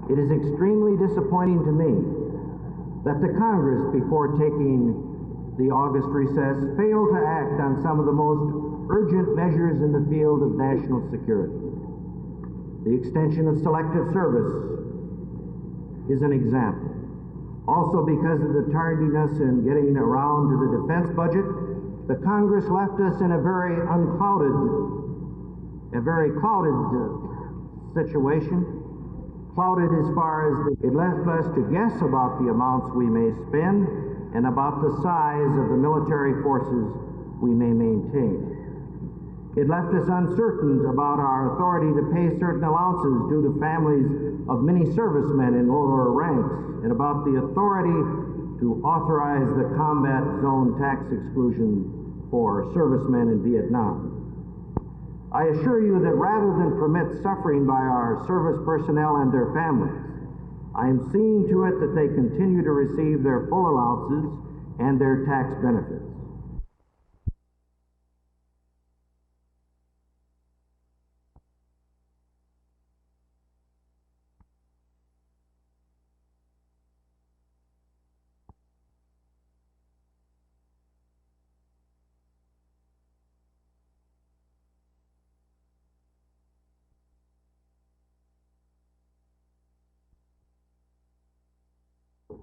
It is extremely disappointing to me that the Congress, before taking the August recess, failed to act on some of the most urgent measures in the field of national security. The extension of selective service is an example. Also, because of the tardiness in getting around to the defense budget, the Congress left us in a very clouded situation. Clouded as far as it left us to guess about the amounts we may spend and about the size of the military forces we may maintain. It left us uncertain about our authority to pay certain allowances due to families of many servicemen in lower ranks, and about the authority to authorize the combat zone tax exclusion for servicemen in Vietnam. I assure you that rather than permit suffering by our service personnel and their families, I am seeing to it that they continue to receive their full allowances and their tax benefits.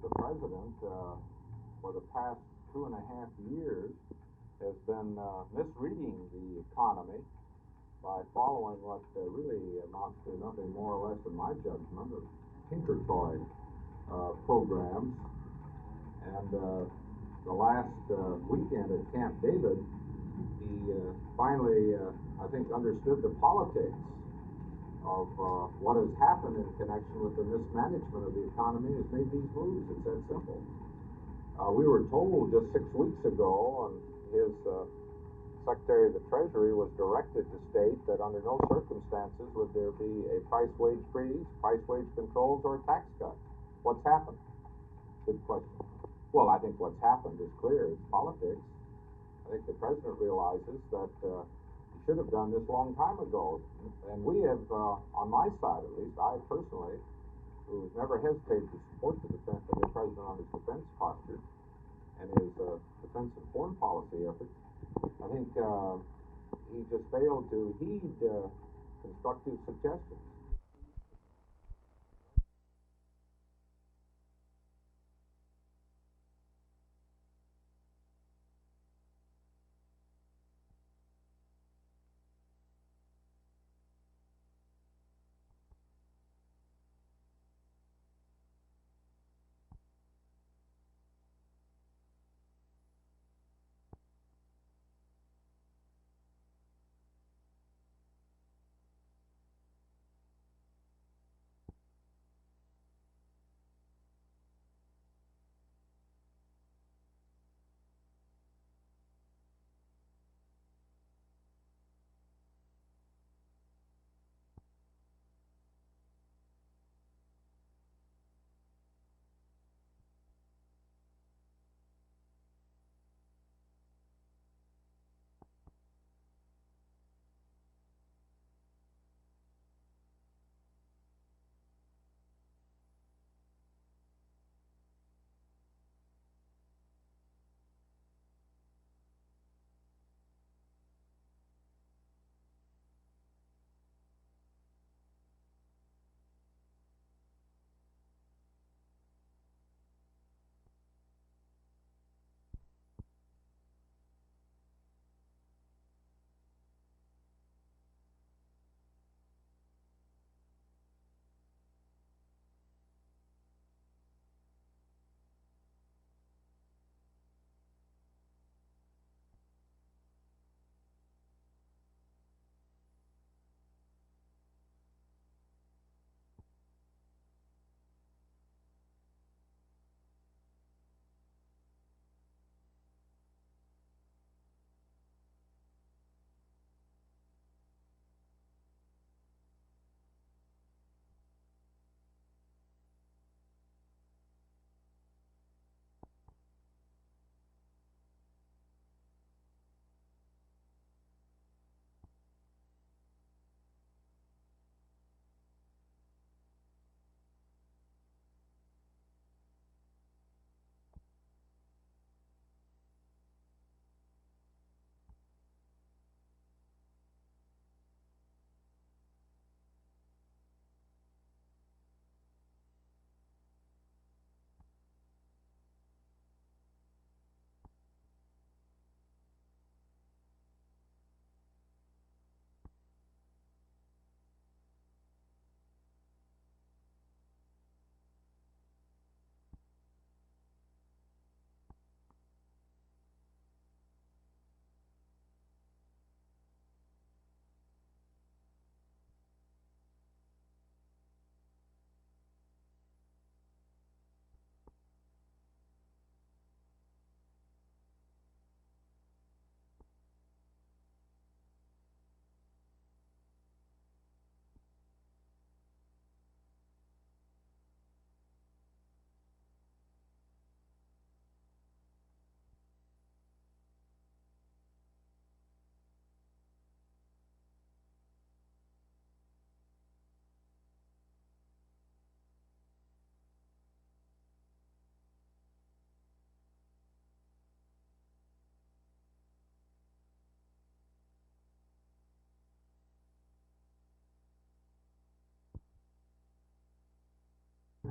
The president, for the past 2.5 years, has been misreading the economy by following what really amounts to nothing more or less, in my judgment, of tinker toy programs. And the last weekend at Camp David, he finally, I think, understood the politics of what has happened in connection with the mismanagement of the economy, has made these moves. It's that simple. We were told just 6 weeks ago, and his Secretary of the Treasury was directed to state that under no circumstances would there be a price-wage freeze, price-wage controls, or a tax cut. What's happened? Good question. Well, I think what's happened is clear. It's politics. I think the president realizes that should have done this a long time ago. And we have, on my side at least, I personally, who has never hesitated to support the president on his defense posture and his defense and foreign policy efforts, I think he just failed to heed constructive suggestions.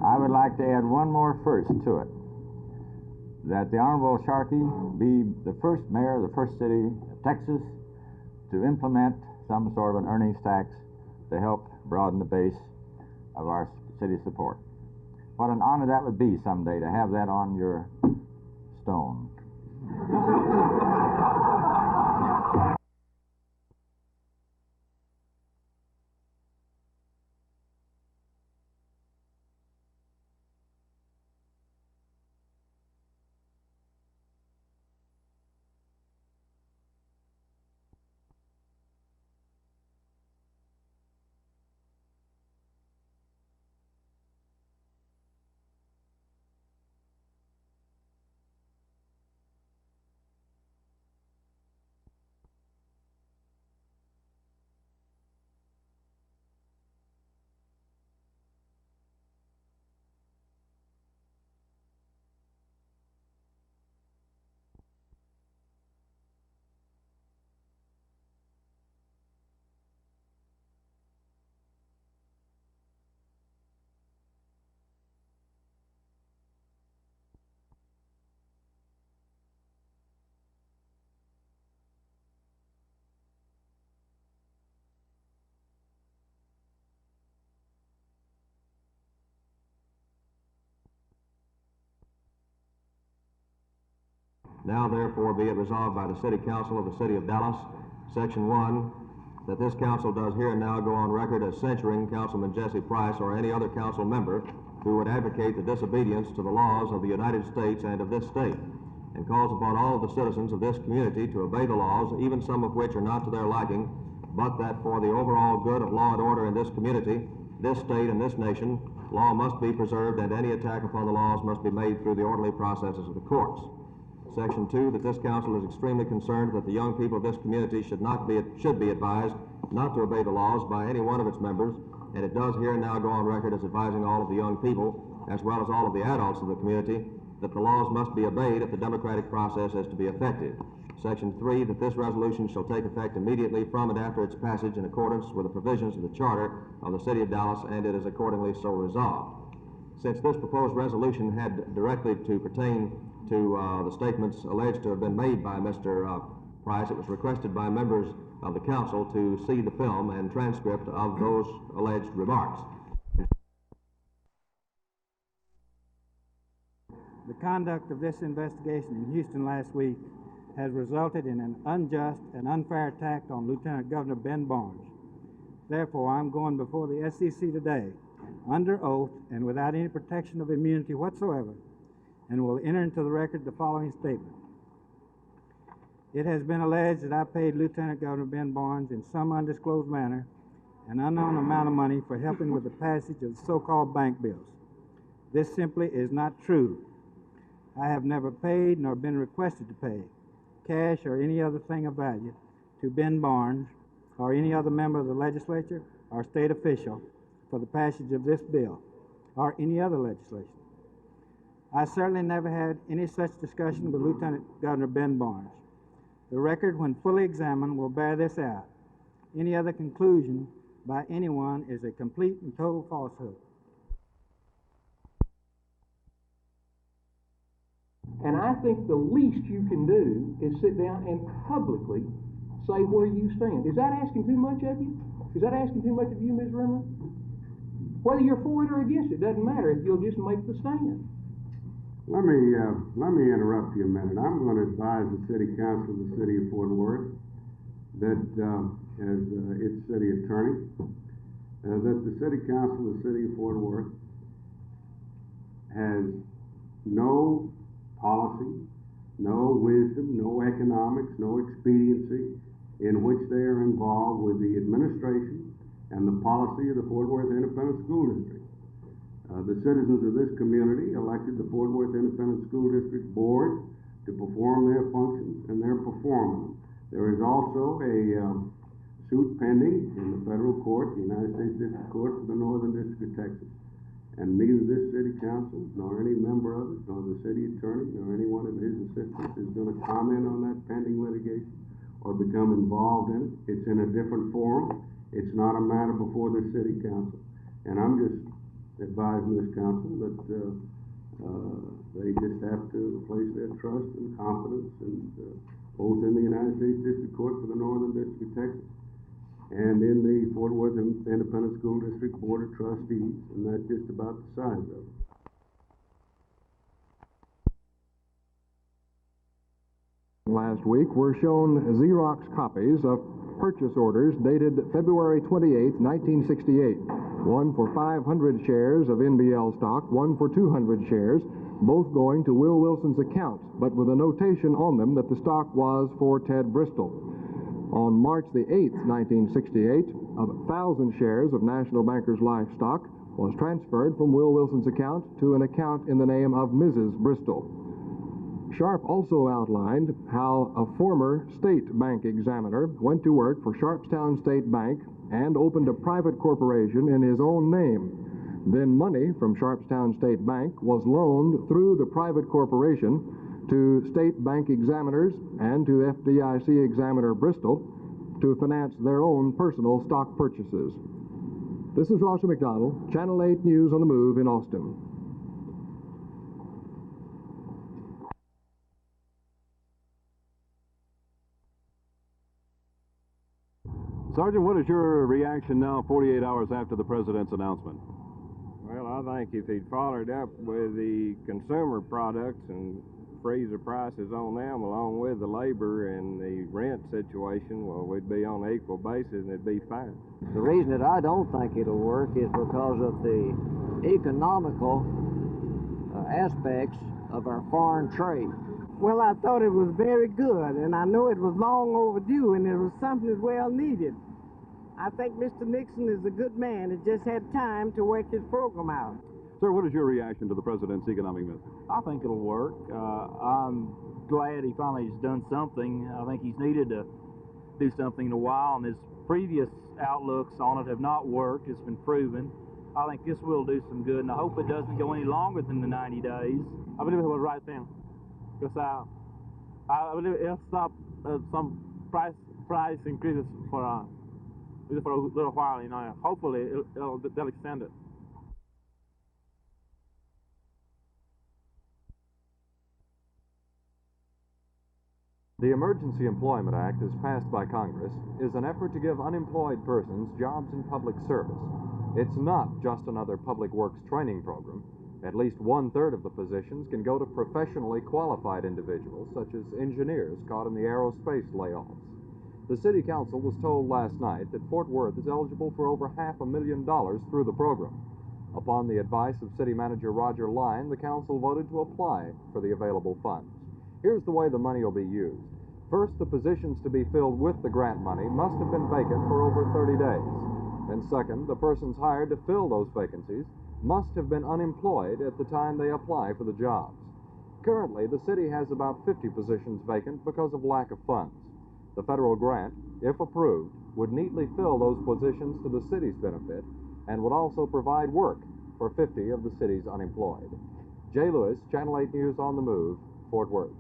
I would like to add one more first to it, that the Honorable Sharkey be the first mayor of the first city of Texas to implement some sort of an earnings tax to help broaden the base of our city support. What an honor that would be someday to have that on your stone. Now therefore be it resolved by the City Council of the City of Dallas, Section 1, that this council does here and now go on record as censuring Councilman Jesse Price or any other council member who would advocate the disobedience to the laws of the United States and of this state, and calls upon all of the citizens of this community to obey the laws, even some of which are not to their liking, but that for the overall good of law and order in this community, this state, and this nation, law must be preserved, and any attack upon the laws must be made through the orderly processes of the courts. Section 2, that this council is extremely concerned that the young people of this community should be advised not to obey the laws by any one of its members, and it does here and now go on record as advising all of the young people, as well as all of the adults of the community, that the laws must be obeyed if the democratic process is to be effective. Section 3, that this resolution shall take effect immediately from and after its passage in accordance with the provisions of the Charter of the City of Dallas, and it is accordingly so resolved. Since this proposed resolution had directly to pertain to the statements alleged to have been made by Mr. Price, it was requested by members of the council to see the film and transcript of those alleged remarks. The conduct of this investigation in Houston last week has resulted in an unjust and unfair attack on Lieutenant Governor Ben Barnes. Therefore, I'm going before the SEC today under oath and without any protection of immunity whatsoever, and will enter into the record the following statement. It has been alleged that I paid Lieutenant Governor Ben Barnes in some undisclosed manner an unknown amount of money for helping with the passage of the so-called bank bills. This simply is not true. I have never paid nor been requested to pay cash or any other thing of value to Ben Barnes or any other member of the legislature or state official for the passage of this bill or any other legislation. I certainly never had any such discussion with Lieutenant Governor Ben Barnes. The record, when fully examined, will bear this out. Any other conclusion by anyone is a complete and total falsehood. And I think the least you can do is sit down and publicly say where you stand. Is that asking too much of you? Is that asking too much of you, Ms. Rimmer? Whether you're for it or against it, doesn't matter if you'll just make the stand. Let me interrupt you a minute. I'm going to advise the City Council of the City of Fort Worth that, as its city attorney, that the City Council of the City of Fort Worth has no policy, no wisdom, no economics, no expediency in which they are involved with the administration and the policy of the Fort Worth Independent School District. The citizens of this community elected the Fort Worth Independent School District Board to perform their functions, and they're performing them. There is also a suit pending in the federal court, the United States District Court for the Northern District of Texas. And neither this city council, nor any member of it, nor the city attorney, nor any one of his assistants is going to comment on that pending litigation or become involved in it. It's in a different forum. It's not a matter before the city council. And I'm just advising this council that they just have to place their trust and confidence both in the United States District Court for the Northern District of Texas and in the Fort Worth Independent School District Board of Trustees, and that's just about the size of it. Last week were shown Xerox copies of purchase orders dated February 28, 1968. One for 500 shares of NBL stock, one for 200 shares, both going to Will Wilson's account, but with a notation on them that the stock was for Ted Bristol. On March the 8th, 1968, 1,000 shares of National Bankers Life stock was transferred from Will Wilson's account to an account in the name of Mrs. Bristol. Sharp also outlined how a former state bank examiner went to work for Sharpstown State Bank and opened a private corporation in his own name. Then money from Sharpstown State Bank was loaned through the private corporation to state bank examiners and to FDIC examiner Bristol to finance their own personal stock purchases. This is Rosser McDonald, Channel 8 News on the Move in Austin. Sergeant, what is your reaction now 48 hours after the president's announcement? Well, I think if he'd followed up with the consumer products and freeze the prices on them along with the labor and the rent situation, well, we'd be on an equal basis and it'd be fine. The reason that I don't think it'll work is because of the economical aspects of our foreign trade. Well, I thought it was very good, and I know it was long overdue, and it was something that's well needed. I think Mr. Nixon is a good man that just had time to work his program out. Sir, what is your reaction to the president's economic message? I think it'll work. I'm glad he finally has done something. I think he's needed to do something in a while, and his previous outlooks on it have not worked. It's been proven. I think this will do some good, and I hope it doesn't go any longer than the 90 days. I believe it was the right thing, because I believe it'll stop some price increases for a little while, you know. Hopefully they'll extend it. The Emergency Employment Act, as passed by Congress, is an effort to give unemployed persons jobs in public service. It's not just another public works training program. At least 1/3 of the positions can go to professionally qualified individuals, such as engineers caught in the aerospace layoffs. The City Council was told last night that Fort Worth is eligible for over $500,000 through the program. Upon the advice of City Manager Roger Line, the Council voted to apply for the available funds. Here's the way the money will be used. First, the positions to be filled with the grant money must have been vacant for over 30 days. And second, the persons hired to fill those vacancies must have been unemployed at the time they apply for the jobs. Currently, the city has about 50 positions vacant because of lack of funds. The federal grant, if approved, would neatly fill those positions to the city's benefit and would also provide work for 50 of the city's unemployed. Jay Lewis, Channel 8 News on the Move, Fort Worth.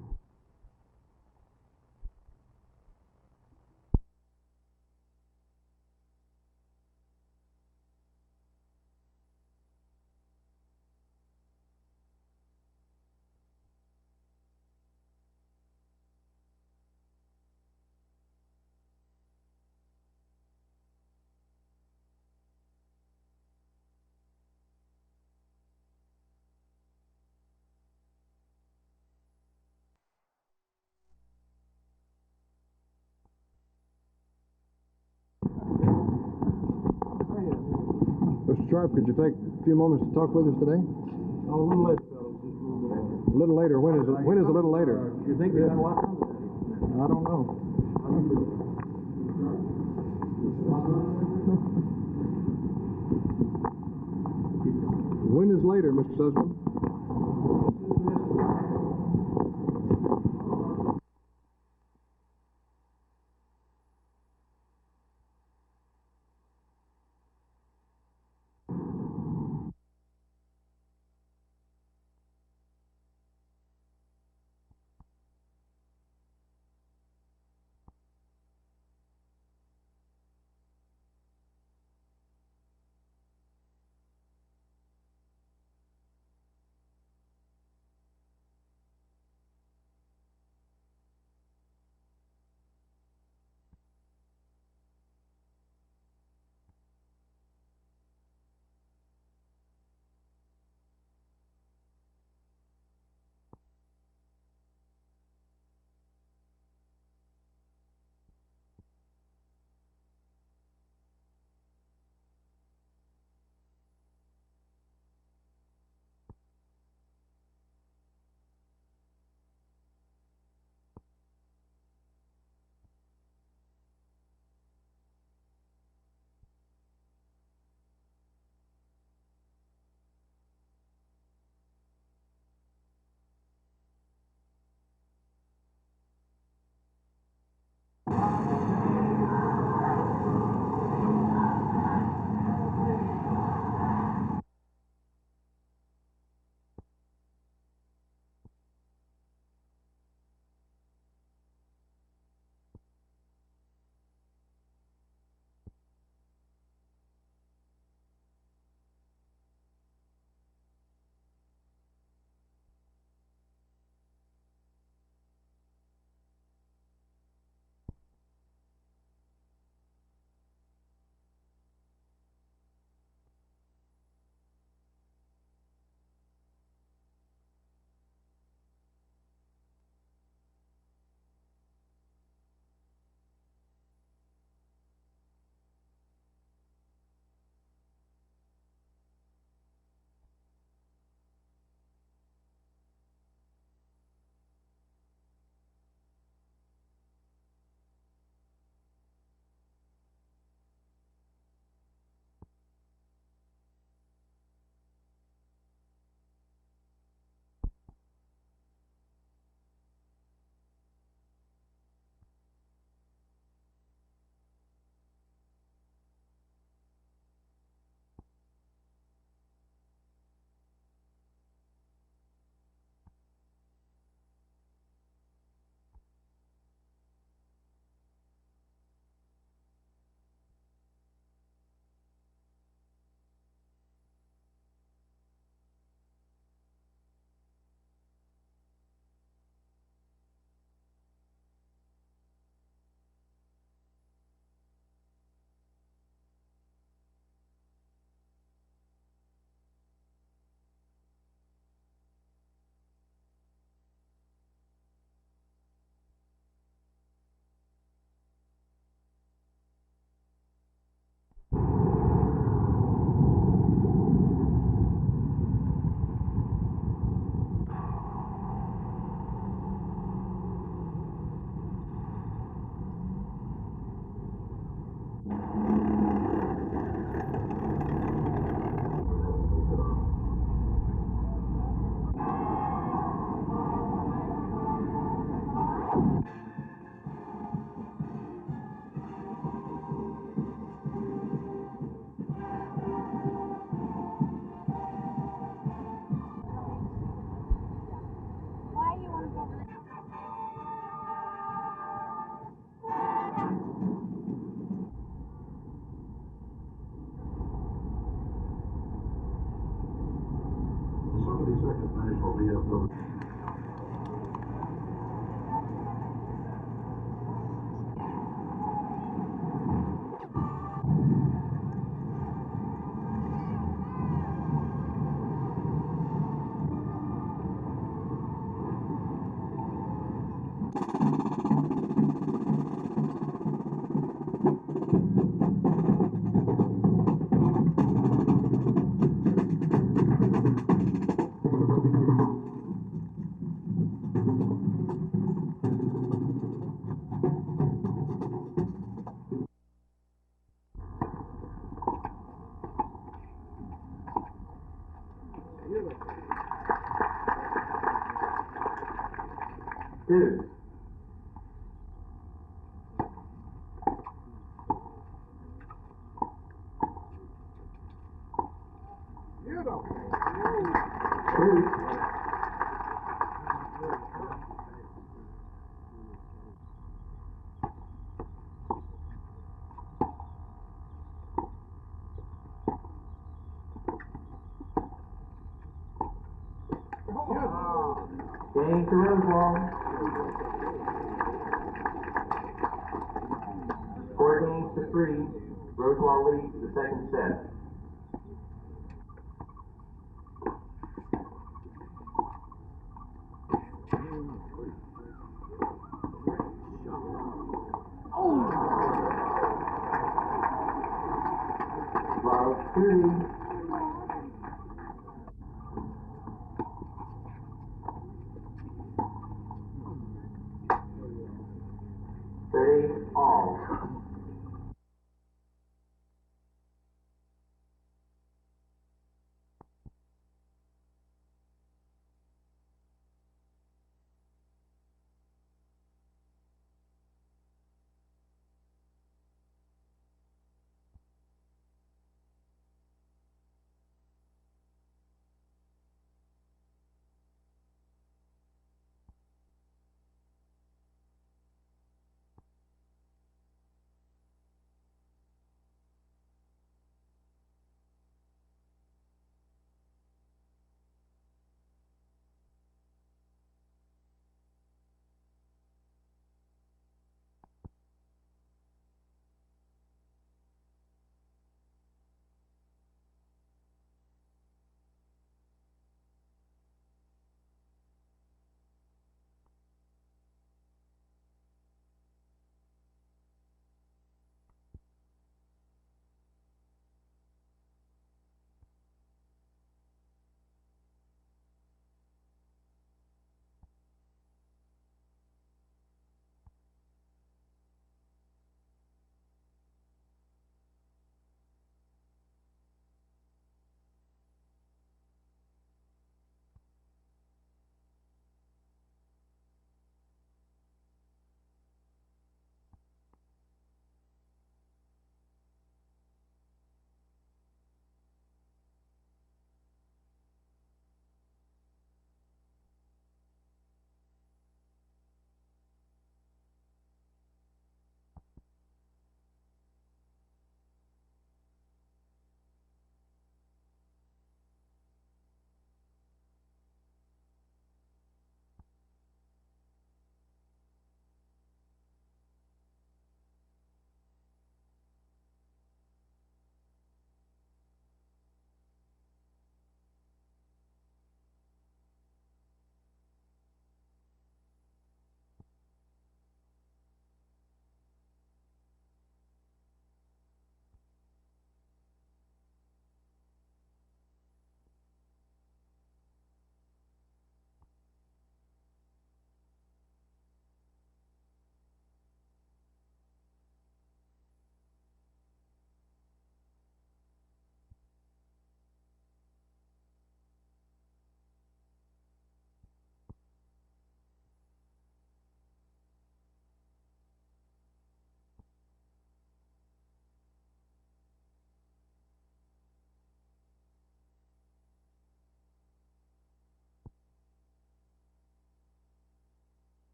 Mr. Sharp, could you take a few moments to talk with us today? A little later, fellas. A little later. When is it? When is a little later? You think we got a lot done today? I don't know. When is later, Mr. Sussman? Dude. Game to Rosewall. 4-3. Rosewall leads the second set. Love 3. All.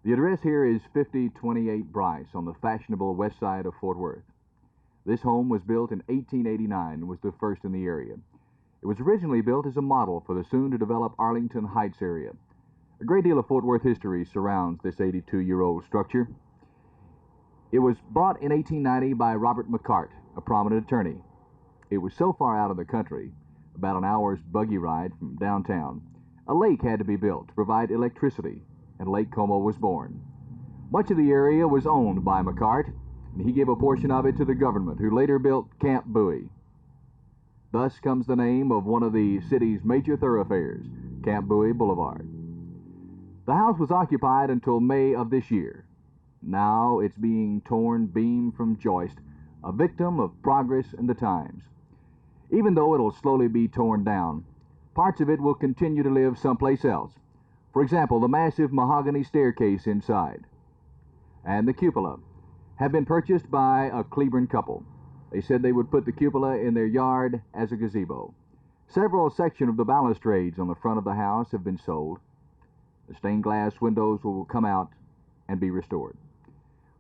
The address here is 5028 Bryce on the fashionable west side of Fort Worth. This home was built in 1889 and was the first in the area. It was originally built as a model for the soon-to-develop Arlington Heights area. A great deal of Fort Worth history surrounds this 82-year-old structure. It was bought in 1890 by Robert McCart, a prominent attorney. It was so far out of the country, about an hour's buggy ride from downtown, a lake had to be built to provide electricity, and Lake Como was born. Much of the area was owned by McCart, and he gave a portion of it to the government, who later built Camp Bowie. Thus comes the name of one of the city's major thoroughfares, Camp Bowie Boulevard. The house was occupied until May of this year. Now it's being torn beam from joist, a victim of progress and the times. Even though it'll slowly be torn down, parts of it will continue to live someplace else. For example, the massive mahogany staircase inside and the cupola have been purchased by a Cleburne couple. They said they would put the cupola in their yard as a gazebo. Several sections of the balustrades on the front of the house have been sold. The stained glass windows will come out and be restored.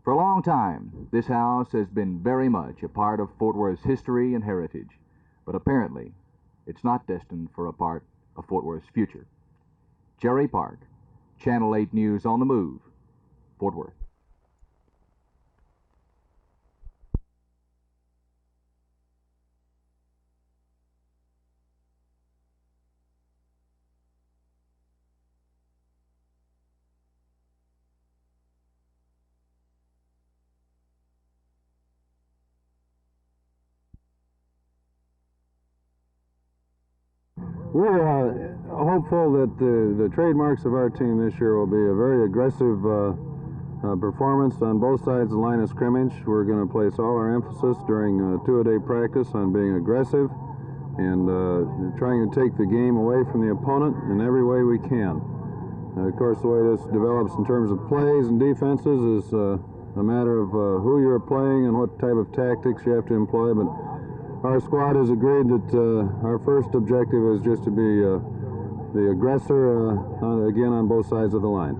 For a long time, this house has been very much a part of Fort Worth's history and heritage, but apparently it's not destined for a part of Fort Worth's future. Jerry Park, Channel 8 News on the Move, Fort Worth. We're hopeful that the trademarks of our team this year will be a very aggressive performance on both sides of the line of scrimmage. We're going to place all our emphasis during two-a-day practice on being aggressive and trying to take the game away from the opponent in every way we can. Of course, the way this develops in terms of plays and defenses is a matter of who you're playing and what type of tactics you have to employ, but our squad has agreed that our first objective is just to be the aggressor, again, on both sides of the line.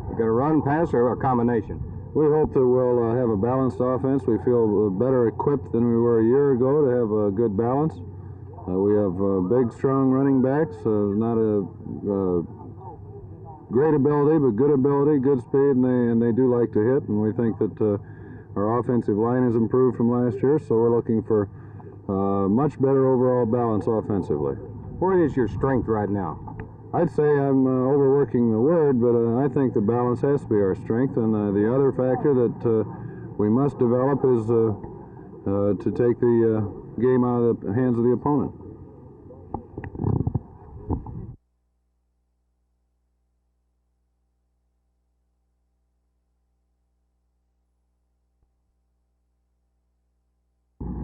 You're going to run, pass, or a combination? We hope that we'll have a balanced offense. We feel better equipped than we were a year ago to have a good balance. We have big, strong running backs, not a great ability, but good ability, good speed, and they do like to hit, and we think that our offensive line has improved from last year, so we're looking for much better overall balance offensively. Where is your strength right now? I'd say I'm overworking the word, but I think the balance has to be our strength, and the other factor that we must develop is to take the game out of the hands of the opponent.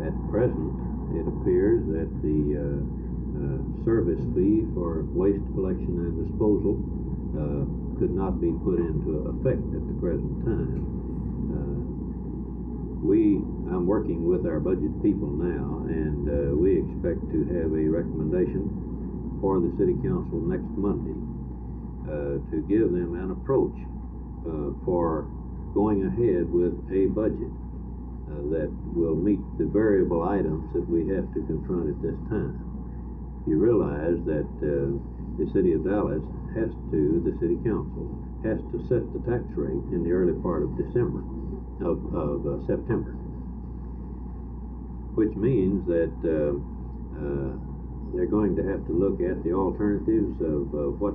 At present, it appears that the service fee for waste collection and disposal could not be put into effect at the present time. I'm working with our budget people now, and we expect to have a recommendation for the City Council next Monday to give them an approach for going ahead with a budget that will meet the variable items that we have to confront at this time. You realize that the City of Dallas the City Council has to set the tax rate in the early part of September, which means that they're going to have to look at the alternatives of what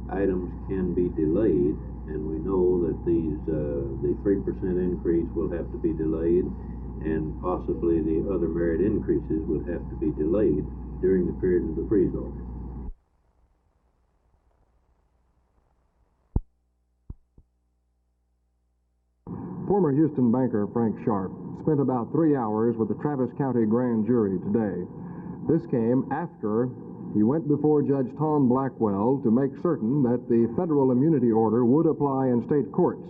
items can be delayed. And we know that the 3% increase will have to be delayed, and possibly the other merit increases would have to be delayed during the period of the freeze order. Former Houston banker Frank Sharp spent about 3 hours with the Travis County Grand Jury today. This came after he went before Judge Tom Blackwell to make certain that the federal immunity order would apply in state courts.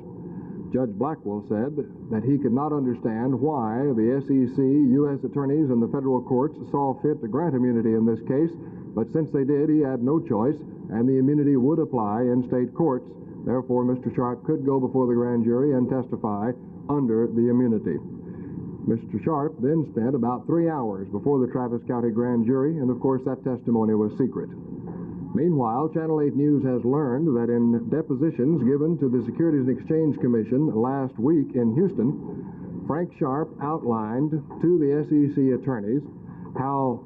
Judge Blackwell said that he could not understand why the SEC, U.S. attorneys, and the federal courts saw fit to grant immunity in this case, but since they did, he had no choice, and the immunity would apply in state courts Therefore, Mr. Sharp could go before the grand jury and testify under the immunity. Mr. Sharp then spent about 3 hours before the Travis County grand jury, and of course that testimony was secret. Meanwhile, Channel 8 News has learned that in depositions given to the Securities and Exchange Commission last week in Houston, Frank Sharp outlined to the SEC attorneys how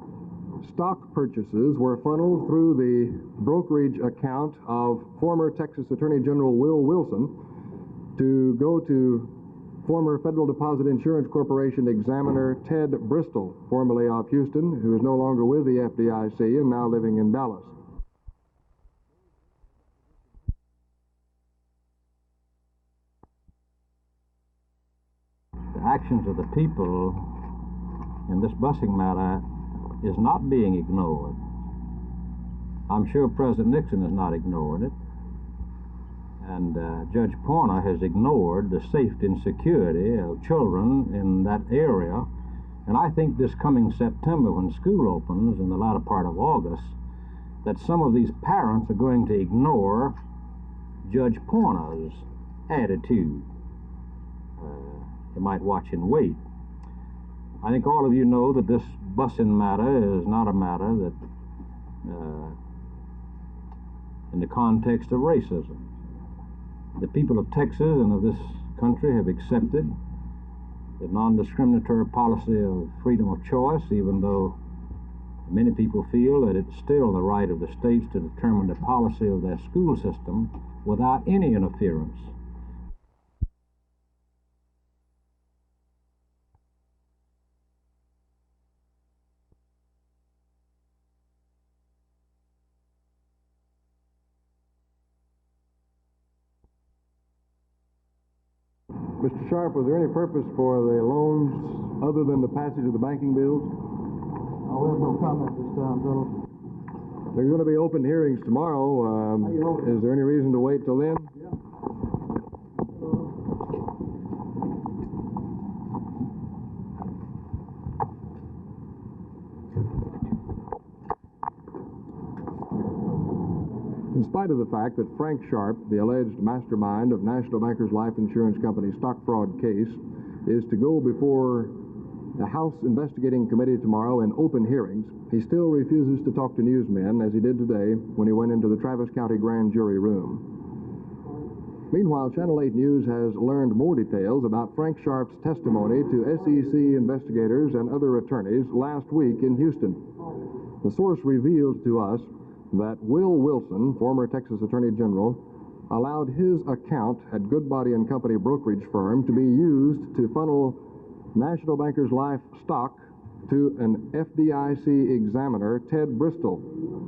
stock purchases were funneled through the brokerage account of former Texas Attorney General Will Wilson to go to former Federal Deposit Insurance Corporation examiner Ted Bristol, formerly of Houston, who is no longer with the FDIC and now living in Dallas. The actions of the people in this busing matter is not being ignored. I'm sure President Nixon is not ignoring it. And Judge Porter has ignored the safety and security of children in that area. And I think this coming September, when school opens in the latter part of August, that some of these parents are going to ignore Judge Porter's attitude. You might watch and wait. I think all of you know that this busing matter is not a matter that, in the context of racism. The people of Texas and of this country have accepted the non-discriminatory policy of freedom of choice, even though many people feel that it's still the right of the states to determine the policy of their school system without any interference. Mr. Sharp, was there any purpose for the loans other than the passage of the banking bills? We have no comment this time, fellows. There's going to be open hearings tomorrow. Is there any reason to wait till then? Yeah. In spite of the fact that Frank Sharp, the alleged mastermind of National Bankers Life Insurance Company's stock fraud case, is to go before the House Investigating Committee tomorrow in open hearings, he still refuses to talk to newsmen, as he did today when he went into the Travis County grand jury room. Meanwhile, Channel 8 News has learned more details about Frank Sharp's testimony to SEC investigators and other attorneys last week in Houston. The source revealed to us that Will Wilson, former Texas Attorney General, allowed his account at Goodbody & Company brokerage firm to be used to funnel National Bankers Life stock to an FDIC examiner, Ted Bristol,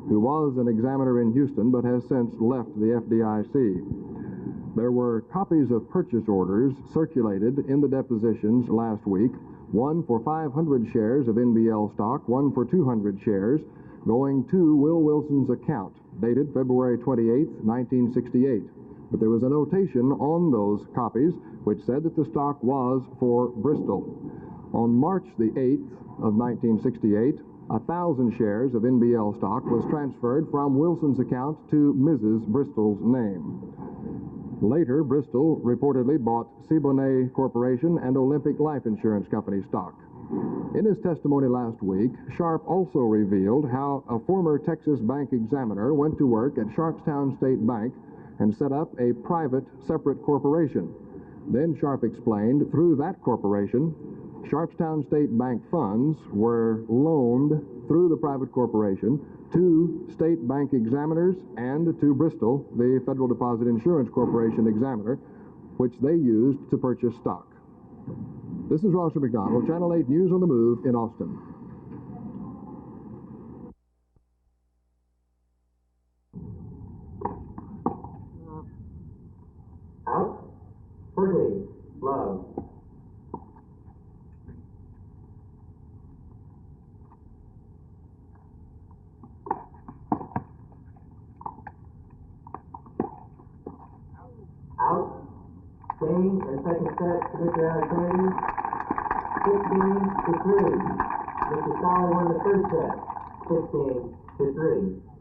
who was an examiner in Houston but has since left the FDIC. There were copies of purchase orders circulated in the depositions last week, one for 500 shares of NBL stock, one for 200 shares, going to Will Wilson's account, dated February 28, 1968. But there was a notation on those copies which said that the stock was for Bristol. On March the 8th of 1968, 1,000 shares of NBL stock was transferred from Wilson's account to Mrs. Bristol's name. Later, Bristol reportedly bought Siboney Corporation and Olympic Life Insurance Company stock. In his testimony last week, Sharp also revealed how a former Texas bank examiner went to work at Sharpstown State Bank and set up a private, separate corporation. Then Sharp explained through that corporation, Sharpstown State Bank funds were loaned through the private corporation to state bank examiners and to Bristol, the Federal Deposit Insurance Corporation examiner, which they used to purchase stock. This is Rosser McDonald, Channel 8 News on the Move in Austin. Out. Pretty. Love. Out. Change and second set to Mr. Alexander. 16 to 3. Mr. Sally won the first set. 16 to 3.